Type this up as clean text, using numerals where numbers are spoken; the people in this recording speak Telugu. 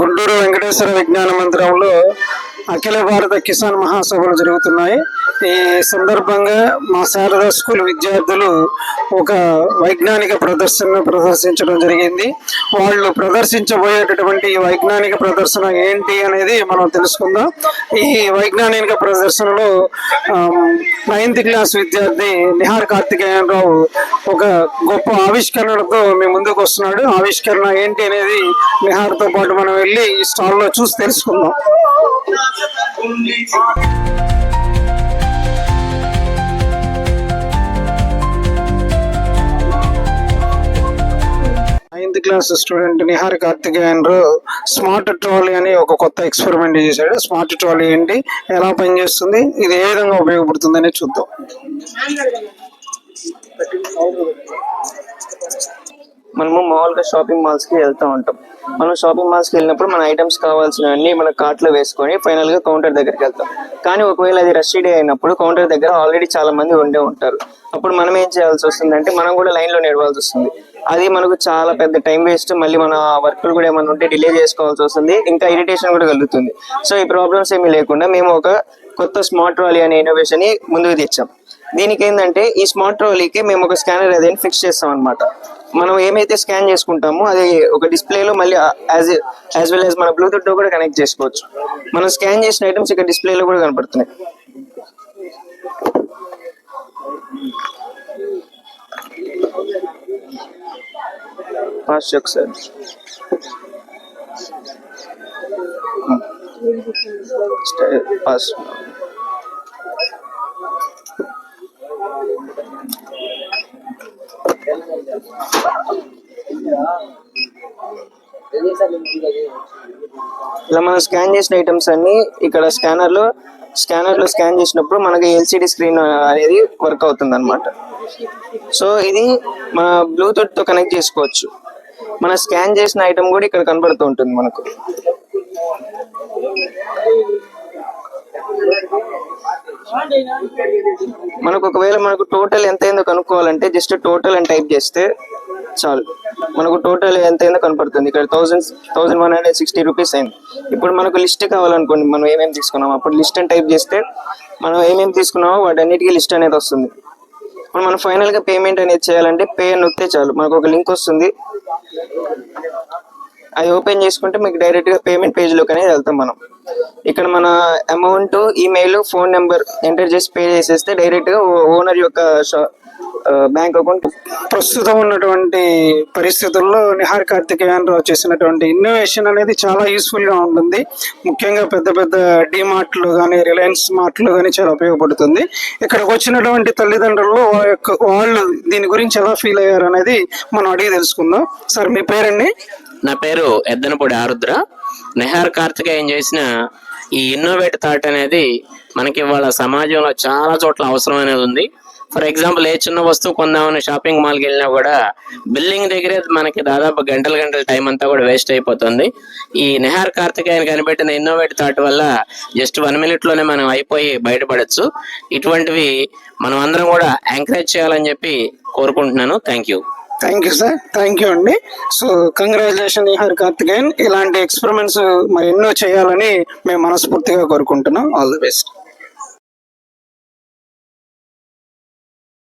గుంటూరు వెంకటేశ్వర విజ్ఞాన మందిరంలో అఖిల భారత కిసాన్ మహాసభలు జరుగుతున్నాయి. ఈ సందర్భంగా మా శారదా స్కూల్ విద్యార్థులు ఒక వైజ్ఞానిక ప్రదర్శనను ప్రదర్శించడం జరిగింది. వాళ్ళు ప్రదర్శించబోయేటటువంటి వైజ్ఞానిక ప్రదర్శన ఏంటి అనేది మనం తెలుసుకుందాం. ఈ వైజ్ఞానిక ప్రదర్శనలో 9th క్లాస్ విద్యార్థి నిహార్ కార్తికేయనరావు ఒక గొప్ప ఆవిష్కరణతో మీ ముందుకు వస్తున్నాడు. ఆవిష్కరణ ఏంటి అనేది నిహార్తో పాటు మనం వెళ్ళి ఈ స్టాల్లో చూసి తెలుసుకుందాం. Ninth class student Nihar Karthikeyanarao smart trolley అని ఒక కొత్త ఎక్స్పెరిమెంట్ చేశాడు. స్మార్ట్ ట్రాలీ ఏంటి, ఎలా పనిచేస్తుంది, ఇది ఏ విధంగా ఉపయోగపడుతుంది అనేది చూద్దాం. మనము మామూలుగా షాపింగ్ మాల్స్ కి వెళ్తూ ఉంటాం. మనం షాపింగ్ మాల్స్ కి వెళ్ళినప్పుడు మన ఐటమ్స్ కావాల్సినవన్నీ మన కార్ట్ లో వేసుకొని ఫైనల్ గా కౌంటర్ దగ్గరికి వెళ్తాం. కానీ ఒకవేళ అది రష్ డే అయినప్పుడు కౌంటర్ దగ్గర ఆల్రెడీ చాలా మంది ఉండే ఉంటారు. అప్పుడు మనం ఏం చేయాల్సి వస్తుంది అంటే మనం కూడా లైన్ లో నిలవాల్సి వస్తుంది. అది మనకు చాలా పెద్ద టైం వేస్ట్. మళ్ళీ మన వర్క్లు కూడా ఏమైనా ఉంటే డిలే చేసుకోవాల్సి వస్తుంది. ఇంకా ఇరిటేషన్ కూడా కలుగుతుంది. సో ఈ ప్రాబ్లమ్స్ ఏమీ లేకుండా మేము ఒక కొత్త స్మార్ట్ ట్రాలీ అనే ఇన్నోవేషన్ ని ముందుకు తెచ్చాం. దీనికి ఏంటంటే ఈ స్మార్ట్ ట్రాలీకి మేము ఒక స్కానర్ అదే ఫిక్స్ చేస్తాం అనమాట. మనం ఏమైతే స్కాన్ చేసుకుంటామో అది ఒక డిస్ప్లేలో మళ్ళీ యాజ్ వెల్ యాజ్ మన బ్లూటూత్ తో కూడా కనెక్ట్ చేసుకోవచ్చు. మనం స్కాన్ చేసిన ఐటమ్స్ ఇక్కడ డిస్ప్లేలో కూడా కనపడుతున్నాయి. పాస్ ఒకసారి పాస్ ఇలా మనం స్కాన్ చేసిన ఐటమ్స్ అన్ని ఇక్కడ స్కానర్ లో స్కాన్ చేసినప్పుడు మనకి ఎల్సిడి స్క్రీన్ అనేది వర్క్ అవుతుంది అనమాట. సో ఇది మన బ్లూటూత్ తో కనెక్ట్ చేసుకోవచ్చు. మన స్కాన్ చేసిన ఐటమ్ కూడా ఇక్కడ కనబడుతూ ఉంటుంది మనకు. ఒకవేళ మనకు టోటల్ ఎంత అయిందో కనుక్కోవాలంటే జస్ట్ టోటల్ అని టైప్ చేస్తే చాలు. మనకు టోటల్ ఎంత అయిందో కనపడుతుంది. ఇక్కడ 1160 రూపీస్ అయింది. ఇప్పుడు మనకు లిస్ట్ కావాలనుకోండి, మనం ఏమేమి తీసుకున్నామో అప్పుడు లిస్ట్ అని టైప్ చేస్తే మనం ఏమేమి తీసుకున్నామో వాటన్నిటికీ లిస్ట్ అనేది వస్తుంది. ఇప్పుడు మనం ఫైనల్ గా పేమెంట్ అనేది చేయాలంటే పే అని నొక్కితే చాలు, మనకు ఒక లింక్ వస్తుంది. అది ఓపెన్ చేసుకుంటే మీకు డైరెక్ట్ గా పేమెంట్ పేజ్ లోకి అనేది వెళ్తాం. మనం ఇక్కడ మన amount, email, phone number enter చేసి పే చేసేస్తే డైరెక్ట్ గా ఓనర్ యొక్క బ్యాంక్ అకౌంట్. ప్రస్తుతం ఉన్నటువంటి పరిస్థితుల్లో నిహార్ కార్తికేయనరావు చేసినటువంటి ఇన్నోవేషన్ అనేది చాలా యూస్ఫుల్ గా ఉంటుంది. ముఖ్యంగా పెద్ద పెద్ద డిమార్ట్లు కానీ, రిలయన్స్ మార్ట్లు కానీ చాలా ఉపయోగపడుతుంది. ఇక్కడికి వచ్చినటువంటి తల్లిదండ్రులు వాళ్ళు దీని గురించి ఎలా ఫీల్ అయ్యారు అనేది మనం అడిగి తెలుసుకుందాం. సార్, మీ పేరండి? నా పేరు ఎద్దనపూడి ఆరుద్ర. నిహార్ కార్తికేయన్ చేసిన ఈ ఇన్నోవేట్ థాట్ అనేది మనకి ఇవాళ సమాజంలో చాలా చోట్ల అవసరం అనేది ఉంది. ఫర్ ఎగ్జాంపుల్, ఏ చిన్న వస్తువు కొందామని షాపింగ్ మాల్కి వెళ్ళినా కూడా బిల్లింగ్ దగ్గరే మనకి దాదాపు గంటల టైం అంతా కూడా వేస్ట్ అయిపోతుంది. ఈ నిహార్ కార్తికేయన్ కనిపెట్టిన ఇన్నోవేట్ థాట్ వల్ల జస్ట్ 1 minute లోనే మనం అయిపోయి బయటపడచ్చు. ఇటువంటివి మనం అందరం కూడా ఎంకరేజ్ చేయాలని చెప్పి కోరుకుంటున్నాను. Thank you sir. Thank you అండి. So congratulation Nihar Karthikeyan. ఇలాంటి ఎక్స్పెరిమెంట్స్ మరి ఎన్నో చేయాలని మేము మనస్ఫూర్తిగా కోరుకుంటున్నాం. All the best.